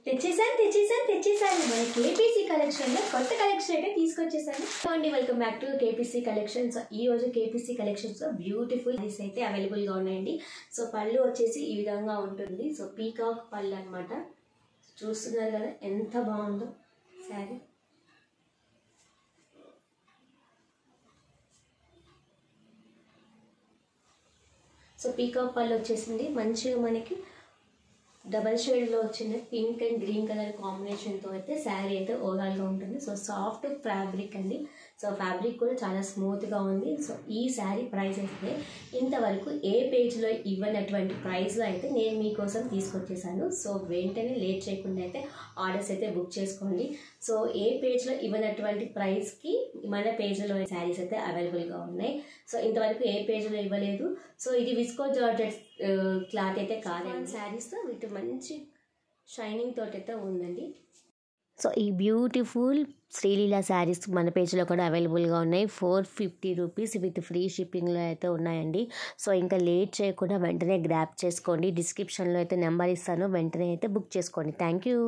తెచ్చేసాను మన కేపీసీ కలెక్షన్లో కొత్త కలెక్షన్ అయితే తీసుకొచ్చేసాను. అండి welcome back to KPC collections. ఈ రోజు కేపీసీ కలెక్షన్స్లో బ్యూటిఫుల్ సారీస్ అయితే అవైలబుల్గా ఉన్నాయండి. సో పళ్ళు వచ్చేసి ఈ విధంగా ఉంటుంది. సో పీకాక్ పళ్ళు అనమాట. చూస్తున్నారు కదా ఎంత బాగుందో శారీ. సో పీకాక్ పళ్ళు వచ్చేసింది. మంచిగా మనకి డబల్ షేడ్లో వచ్చింది. పింక్ అండ్ గ్రీన్ కలర్ కాంబినేషన్తో అయితే శారీ అయితే ఓవరాల్గా ఉంటుంది. సో సాఫ్ట్ ఫ్యాబ్రిక్ అండి. సో ఫ్యాబ్రిక్ కూడా చాలా స్మూత్గా ఉంది. సో ఈ శారీ ప్రైస్ అయితే ఇంతవరకు ఏ పేజ్లో ఇవ్వనటువంటి ప్రైస్లో అయితే నేను మీకోసం తీసుకొచ్చేసాను. సో వెంటనే లేట్ చేయకుండా అయితే ఆర్డర్స్ అయితే బుక్ చేసుకోండి. సో ఏ పేజ్లో ఇవ్వనటువంటి ప్రైస్కి మన పేజ్లో శారీస్ అయితే అవైలబుల్గా ఉన్నాయి. సో ఇంతవరకు ఏ పేజ్లో ఇవ్వలేదు. సో ఇది విస్కో జార్జెట్ క్లాత్ అయితే కాదండి. శారీస్తో వీటి మంచి షైనింగ్ తోటి అయితే ఉందండి. సో ఈ బ్యూటిఫుల్ శ్రీలీలా శారీస్ మన పేజ్లో కూడా అవైలబుల్గా ఉన్నాయి. 450 రూపీస్ విత్ ఫ్రీ షిప్పింగ్లో అయితే ఉన్నాయండి. సో ఇంకా లేట్ చేయకుండా వెంటనే గ్రాప్ చేసుకోండి. డిస్క్రిప్షన్లో అయితే నెంబర్ ఇస్తాను, వెంటనే అయితే బుక్ చేసుకోండి. Thank you.